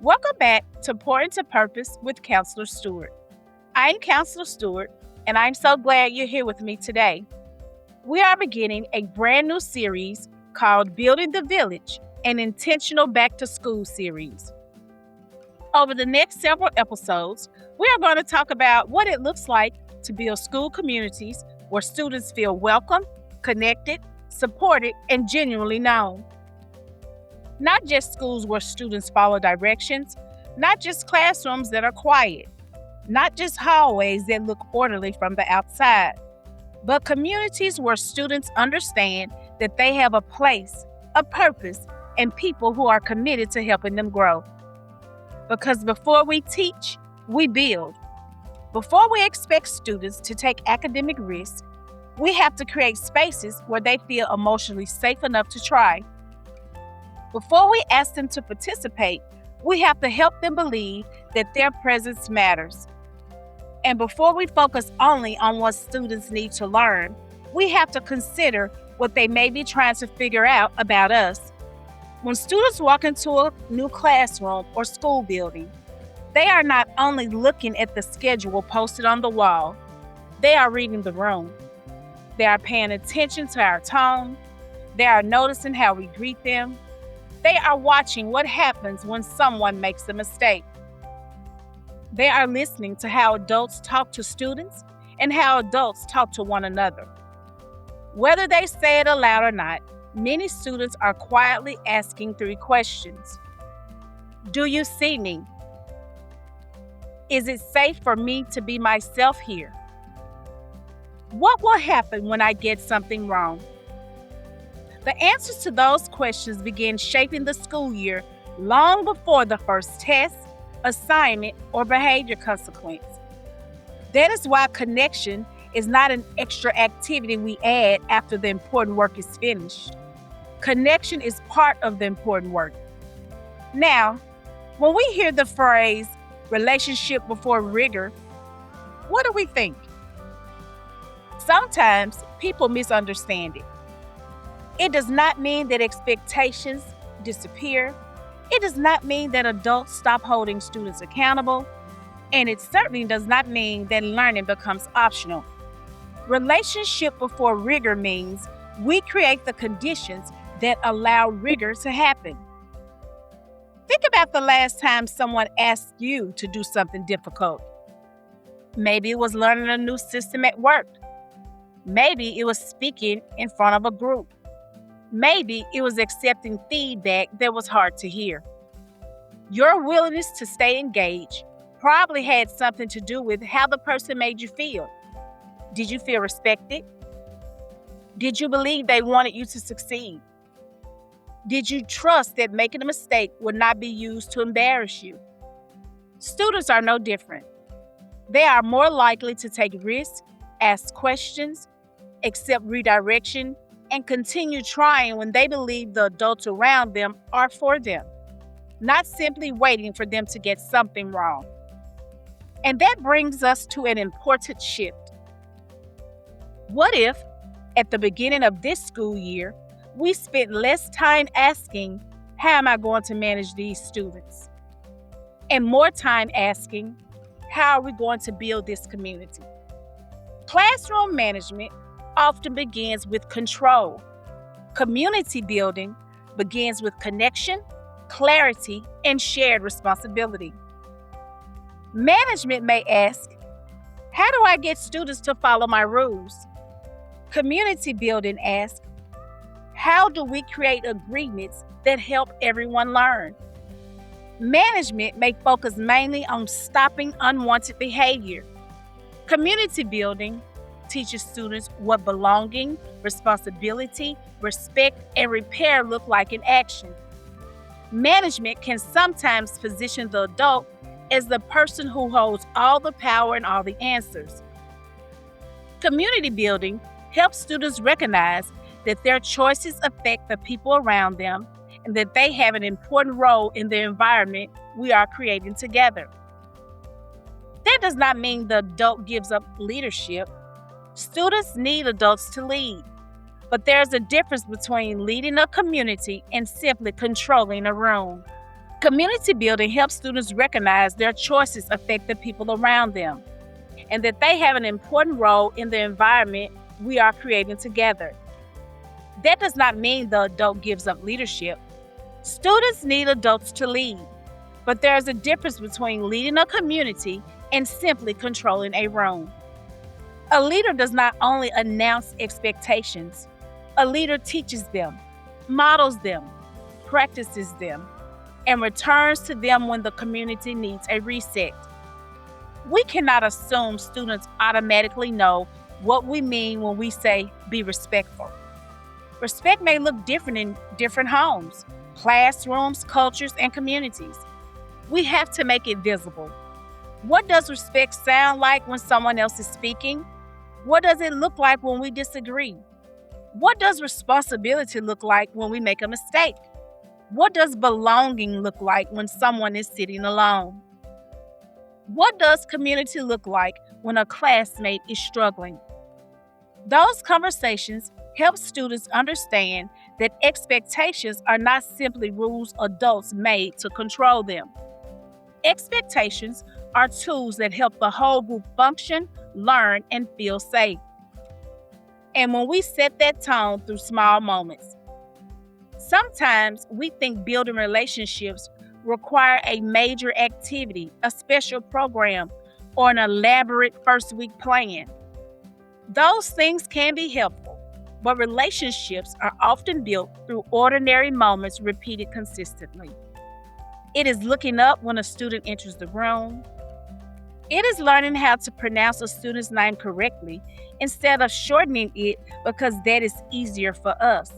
Welcome back to Pour Into Purpose with Counselor Stewart. I'm Counselor Stewart, and I'm so glad you're here with me today. We are beginning a brand new series called Building the Village, an intentional back to school series. Over the next several episodes, we are going to talk about what it looks like to build school communities where students feel welcome, connected, supported, and genuinely known. Not just schools where students follow directions, not just classrooms that are quiet, not just hallways that look orderly from the outside, but communities where students understand that they have a place, a purpose, and people who are committed to helping them grow. Because before we teach, we build. Before we expect students to take academic risks, we have to create spaces where they feel emotionally safe enough to try. Before we ask them to participate, we have to help them believe that their presence matters. And before we focus only on what students need to learn, we have to consider what they may be trying to figure out about us. When students walk into a new classroom or school building, they are not only looking at the schedule posted on the wall, they are reading the room. They are paying attention to our tone. They are noticing how we greet them. They are watching what happens when someone makes a mistake. They are listening to how adults talk to students and how adults talk to one another. Whether they say it aloud or not, many students are quietly asking 3 questions. Do you see me? Is it safe for me to be myself here? What will happen when I get something wrong? The answers to those questions begin shaping the school year long before the first test, assignment, or behavior consequence. That is why connection is not an extra activity we add after the important work is finished. Connection is part of the important work. Now, when we hear the phrase relationship before rigor, what do we think? Sometimes people misunderstand it. It does not mean that expectations disappear. It does not mean that adults stop holding students accountable. And it certainly does not mean that learning becomes optional. Relationship before rigor means we create the conditions that allow rigor to happen. Think about the last time someone asked you to do something difficult. Maybe it was learning a new system at work. Maybe it was speaking in front of a group. Maybe it was accepting feedback that was hard to hear. Your willingness to stay engaged probably had something to do with how the person made you feel. Did you feel respected? Did you believe they wanted you to succeed? Did you trust that making a mistake would not be used to embarrass you? Students are no different. They are more likely to take risks, ask questions, accept redirection, and continue trying when they believe the adults around them are for them, not simply waiting for them to get something wrong. And that brings us to an important shift. What if, at the beginning of this school year, we spent less time asking, how am I going to manage these students? And more time asking, how are we going to build this community? Classroom management often begins with control. Community building begins with connection, clarity, and shared responsibility. Management may ask, how do I get students to follow my rules? Community building asks, how do we create agreements that help everyone learn? Management may focus mainly on stopping unwanted behavior. Community building teaches students what belonging, responsibility, respect, and repair look like in action. Management can sometimes position the adult as the person who holds all the power and all the answers. Community building helps students recognize that their choices affect the people around them and that they have an important role in the environment we are creating together. That does not mean the adult gives up leadership. Students need adults to lead, but there's a difference between leading a community and simply controlling a room. Community building helps students recognize their choices affect the people around them and that they have an important role in the environment we are creating together. That does not mean the adult gives up leadership. Students need adults to lead, but there is a difference between leading a community and simply controlling a room. A leader does not only announce expectations, a leader teaches them, models them, practices them, and returns to them when the community needs a reset. We cannot assume students automatically know what we mean when we say be respectful. Respect may look different in different homes, classrooms, cultures, and communities. We have to make it visible. What does respect sound like when someone else is speaking? What does it look like when we disagree? What does responsibility look like when we make a mistake? What does belonging look like when someone is sitting alone? What does community look like when a classmate is struggling? Those conversations help students understand that expectations are not simply rules adults made to control them. Expectations are tools that help the whole group function, learn, and feel safe. And when we set that tone through small moments, sometimes we think building relationships require a major activity, a special program, or an elaborate first week plan. Those things can be helpful, but relationships are often built through ordinary moments repeated consistently. It is looking up when a student enters the room. It is learning how to pronounce a student's name correctly instead of shortening it because that is easier for us.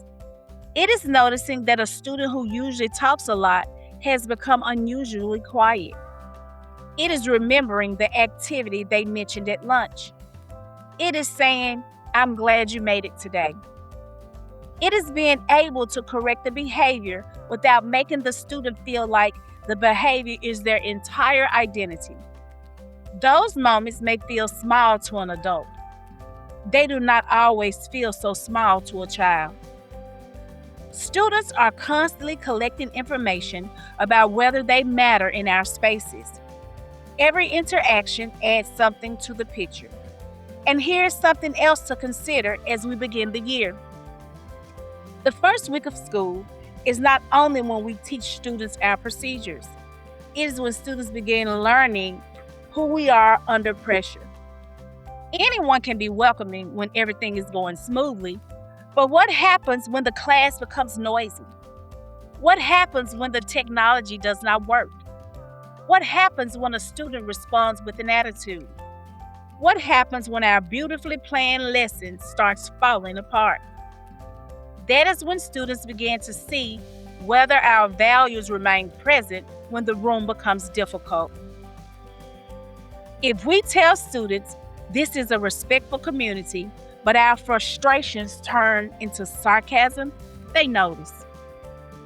It is noticing that a student who usually talks a lot has become unusually quiet. It is remembering the activity they mentioned at lunch. It is saying, I'm glad you made it today. It is being able to correct the behavior without making the student feel like the behavior is their entire identity. Those moments may feel small to an adult. They do not always feel so small to a child. Students are constantly collecting information about whether they matter in our spaces. Every interaction adds something to the picture. And here's something else to consider as we begin the year. The first week of school is not only when we teach students our procedures, it is when students begin learning who we are under pressure. Anyone can be welcoming when everything is going smoothly, but what happens when the class becomes noisy? What happens when the technology does not work? What happens when a student responds with an attitude? What happens when our beautifully planned lesson starts falling apart? That is when students begin to see whether our values remain present when the room becomes difficult. If we tell students this is a respectful community, but our frustrations turn into sarcasm, they notice.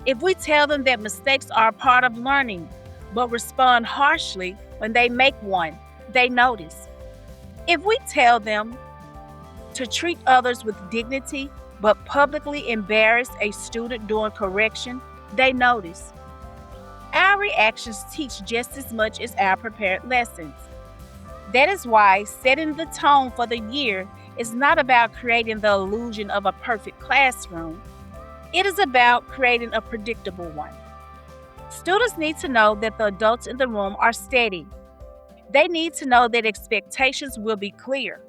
If we tell them that mistakes are a part of learning, but respond harshly when they make one, they notice. If we tell them to treat others with dignity, but publicly embarrass a student during correction, they notice. Our reactions teach just as much as our prepared lessons. That is why setting the tone for the year is not about creating the illusion of a perfect classroom. It is about creating a predictable one. Students need to know that the adults in the room are steady. They need to know that expectations will be clear.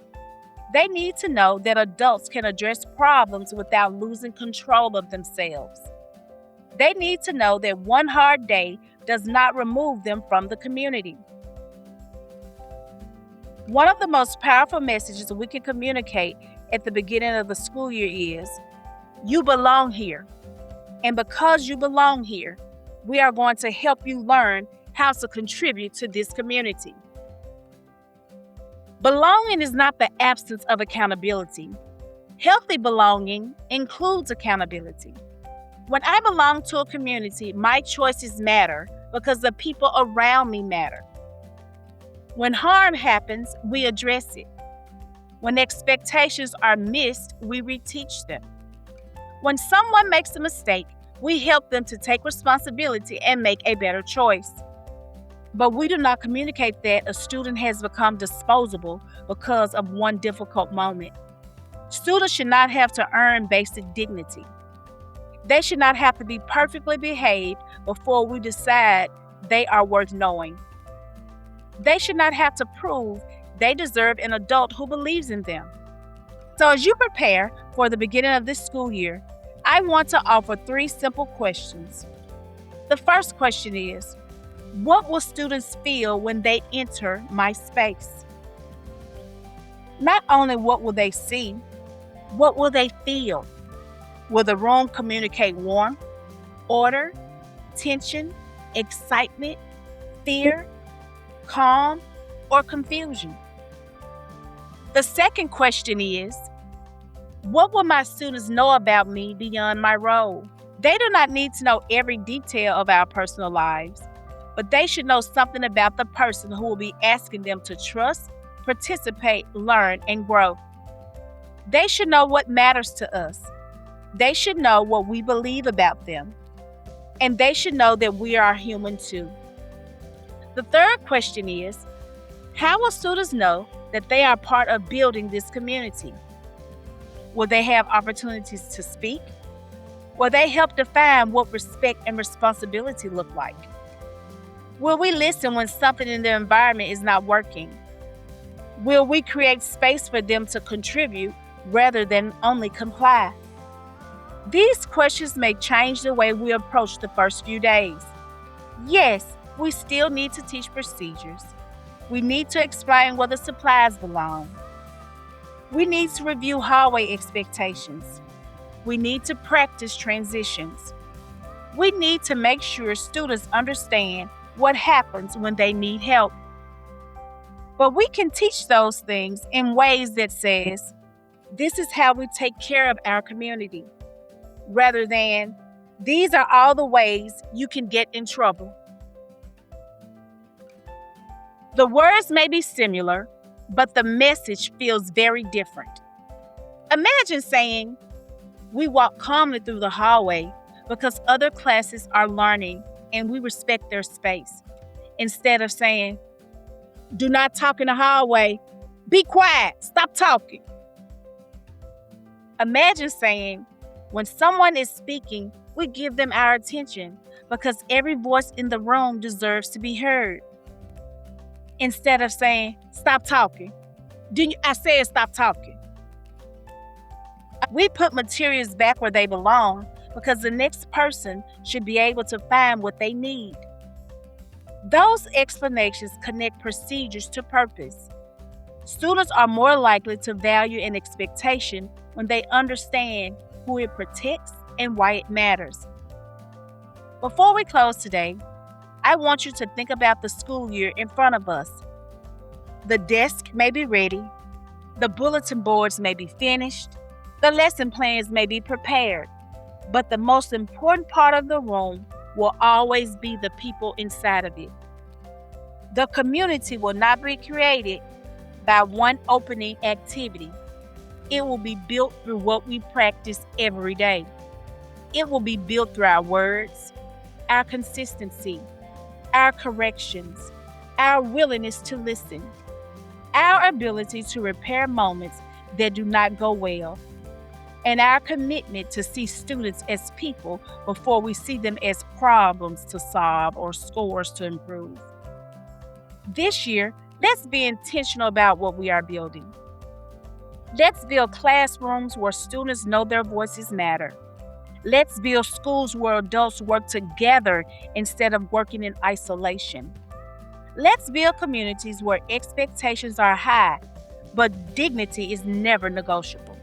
They need to know that adults can address problems without losing control of themselves. They need to know that one hard day does not remove them from the community. One of the most powerful messages we can communicate at the beginning of the school year is, you belong here. And because you belong here, we are going to help you learn how to contribute to this community. Belonging is not the absence of accountability. Healthy belonging includes accountability. When I belong to a community, my choices matter because the people around me matter. When harm happens, we address it. When expectations are missed, we reteach them. When someone makes a mistake, We help them to take responsibility and make a better choice. But we do not communicate that a student has become disposable because of one difficult moment. Students should not have to earn basic dignity. They should not have to be perfectly behaved before we decide they are worth knowing. They should not have to prove they deserve an adult who believes in them. So, as you prepare for the beginning of this school year, I want to offer 3 simple questions. The first question is, what will students feel when they enter my space? Not only what will they see, what will they feel? Will the room communicate warmth, order, tension, excitement, fear, calm, or confusion? The second question is, what will my students know about me beyond my role? They do not need to know every detail of our personal lives, but they should know something about the person who will be asking them to trust, participate, learn, and grow. They should know what matters to us. They should know what we believe about them. And they should know that we are human too. The third question is, how will students know that they are part of building this community? Will they have opportunities to speak? Will they help define what respect and responsibility look like? Will we listen when something in their environment is not working? Will we create space for them to contribute rather than only comply? These questions may change the way we approach the first few days. Yes, we still need to teach procedures. We need to explain where the supplies belong. We need to review hallway expectations. We need to practice transitions. We need to make sure students understand what happens when they need help. But we can teach those things in ways that says, this is how we take care of our community, rather than, these are all the ways you can get in trouble. The words may be similar, but the message feels very different. Imagine saying, we walk calmly through the hallway because other classes are learning and we respect their space, instead of saying, do not talk in the hallway, be quiet, stop talking. Imagine saying, when someone is speaking, we give them our attention because every voice in the room deserves to be heard. Instead of saying, stop talking. I said stop talking. We put materials back where they belong because the next person should be able to find what they need. Those explanations connect procedures to purpose. Students are more likely to value an expectation when they understand who it protects and why it matters. Before we close today, I want you to think about the school year in front of us. The desk may be ready, the bulletin boards may be finished, the lesson plans may be prepared, but the most important part of the room will always be the people inside of it. The community will not be created by one opening activity. It will be built through what we practice every day. It will be built through our words, our consistency, our corrections, our willingness to listen, our ability to repair moments that do not go well, and our commitment to see students as people before we see them as problems to solve or scores to improve. This year, let's be intentional about what we are building. Let's build classrooms where students know their voices matter. Let's build schools where adults work together instead of working in isolation. Let's build communities where expectations are high, but dignity is never negotiable.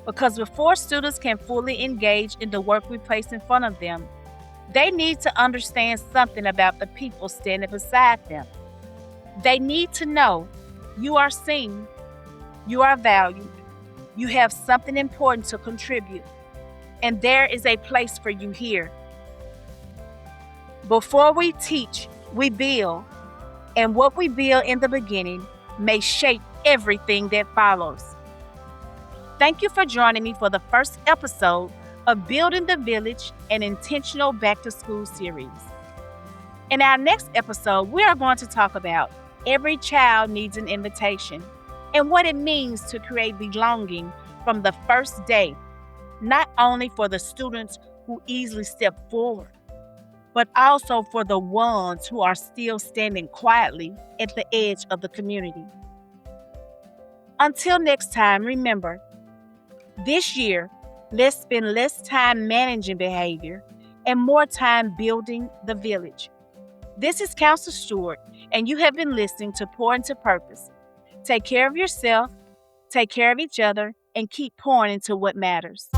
Because before students can fully engage in the work we place in front of them, they need to understand something about the people standing beside them. They need to know you are seen, you are valued, you have something important to contribute, and there is a place for you here. Before we teach, we build, and what we build in the beginning may shape everything that follows. Thank you for joining me for the first episode of Building the Village, an intentional back to school series. In our next episode, we are going to talk about every child needs an invitation and what it means to create belonging from the first day, not only for the students who easily step forward, but also for the ones who are still standing quietly at the edge of the community. Until next time, remember, this year, let's spend less time managing behavior and more time building the village. This is Counselor Stewart, and you have been listening to Pour into Purpose. Take care of yourself, take care of each other, and keep pouring into what matters.